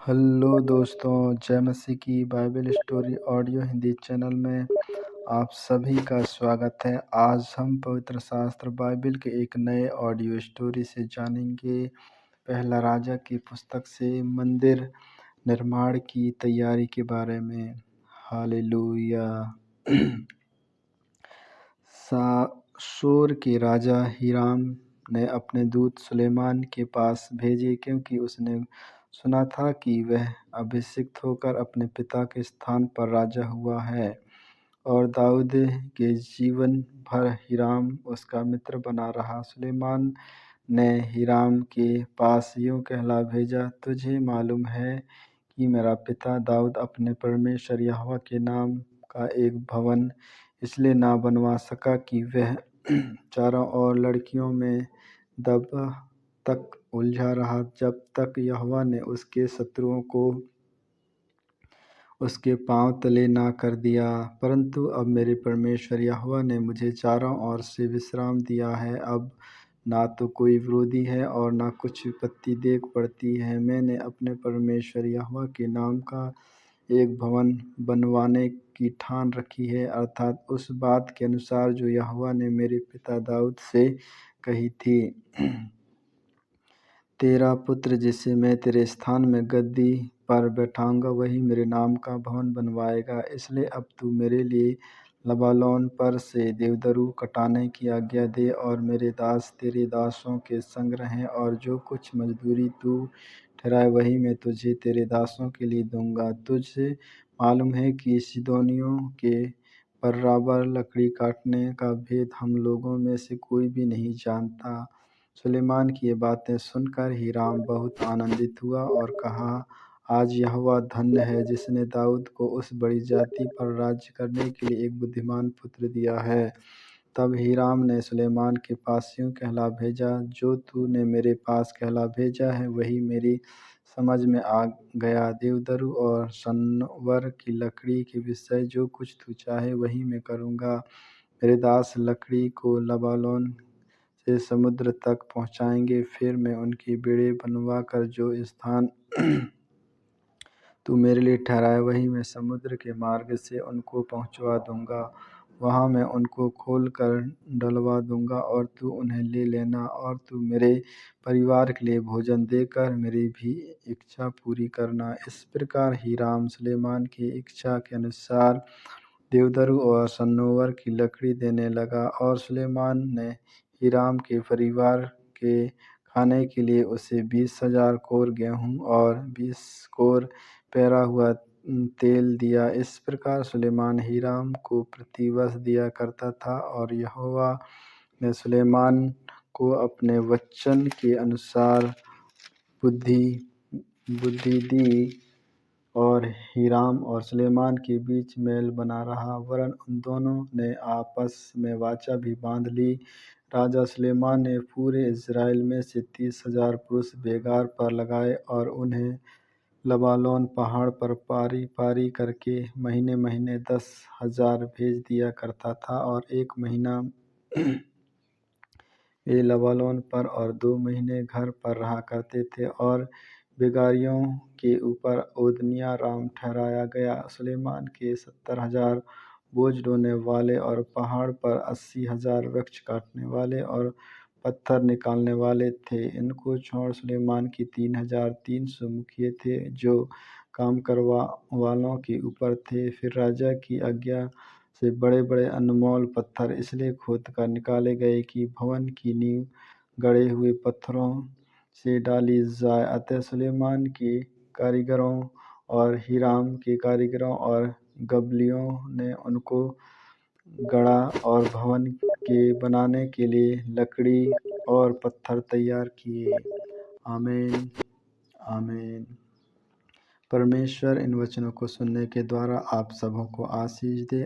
Hello दोस्तों, जय मसीह की Bible story audio Hindi channel में आप सभी का स्वागत है। आज हम पवित्र शास्त्र बाइबल के एक नए ऑडियो स्टोरी से जानेंगे। पहला राजा की पुस्तक से मंदिर निर्माण की तैयारी के बारे में। हालेलुया। सोर के राजा हीराम ने अपने दूत सुलेमान के पास भेजे, क्योंकि उसने सुना था कि वह अभिषिक्त होकर अपने पिता के स्थान पर राजा हुआ है, और दाऊद के जीवन भर हीराम उसका मित्र बना रहा। सुलेमान ने हीराम के पास यूं कहला भेजा, तुझे मालूम है कि मेरा पिता दाऊद अपने परमेश्वर यहोवा के नाम का एक भवन इसलिए ना बनवा सका कि वह चारों ओर लड़कियों में तब तक उलझा रहा जब तक यहोवा ने उसके शत्रुओं को उसके पांव तले ना कर दिया। परंतु अब मेरे परमेश्वर यहोवा ने मुझे चारों ओर से विश्राम दिया है। अब ना तो कोई विरोधी है और ना कुछ विपत्ति देख पड़ती है। मैंने अपने परमेश्वर यहोवा के नाम का एक भवन बनवाने की ठान रखी है, अर्थात उस बात के अनुसार जो यहोवा ने मेरे पिता दाऊद से कही थी। तेरा पुत्र जिसे मैं तेरे स्थान में गद्दी पर बैठाऊंगा, वही मेरे नाम का भवन बनवाएगा। इसलिए अब तू मेरे लिए लबानोन पर से देवदारू कटाने की आज्ञा दे, और मेरे दास तेरे दासों के संग रहें, और जो कुछ मजदूरी तू ठहराए वही मैं तुझे तेरे दासों के लिए दूंगा। तुझे मालूम है कि सीदोनियों के बराबर लकड़ी काटने का भेद हम लोगों में से कोई भी नहीं जानता। सुलेमान की ये बातें सुनकर हीराम बहुत आनंदित हुआ और कहा, आज यहोवा धन्य है जिसने दाऊद को उस बड़ी जाति पर राज्य करने के लिए एक बुद्धिमान पुत्र दिया है। तब हीराम ने सुलेमान के पास यूं कहला भेजा, जो तूने मेरे पास कहला भेजा है वही मेरी समझ में आ गया। देवदारू और सनवर की लकड़ी के विषय जो कुछ तू चाहे वही मैं करूँगा। मेरे दास लकड़ी को लबानोन से समुद्र तक पहुँचाएंगे, फिर मैं उनकी बेड़े बनवा कर जो स्थान तू मेरे लिए ठहराए वही मैं समुद्र के मार्ग से उनको पहुँचवा दूंगा। वहाँ मैं उनको खोल कर डलवा दूंगा और तू उन्हें ले लेना, और तू मेरे परिवार के लिए भोजन देकर मेरी भी इच्छा पूरी करना। इस प्रकार हीराम सुलेमान की इच्छा के अनुसार देवदारू और सनोवर की लकड़ी देने लगा, और सुलेमान ने हीराम के परिवार के खाने के लिए उसे 20,000 कोर गेहूँ और 20 कोर पेरा हुआ तेल दिया। इस प्रकार सुलेमान हीराम को प्रतिवर्ष दिया करता था, और यहोवा ने सुलेमान को अपने वचन के अनुसार बुद्धि दी, और हीराम और सुलेमान के बीच मेल बना रहा, वरन उन दोनों ने आपस में वाचा भी बांध ली। राजा सुलेमान ने पूरे इज़राइल में से 30,000 पुरुष बेगार पर लगाए, और उन्हें लबानोन पहाड़ पर पारी पारी करके महीने महीने 10,000 भेज दिया करता था, और एक महीना वे लबानोन पर और 2 महीने घर पर रहा करते थे, और बेगारियों के ऊपर ओदनिया राम ठहराया गया। सुलेमान के 70,000 बोझ ढोने वाले और पहाड़ पर 80,000 वृक्ष काटने वाले और पत्थर निकालने वाले थे। इनको छोड़ सुलेमान की 3,300 मुखिए थे, जो काम करवा वालों के ऊपर थे। फिर राजा की आज्ञा से बड़े बड़े अनमोल पत्थर इसलिए खोद कर निकाले गए कि भवन की नींव गड़े हुए पत्थरों से डाली जाए। अतः सुलेमान के कारीगरों और हीराम के कारीगरों और गबलियों ने उनको गढ़ा, और भवन के बनाने के लिए लकड़ी और पत्थर तैयार किए। आमीन आमीन। परमेश्वर इन वचनों को सुनने के द्वारा आप सबों को आशीष दे।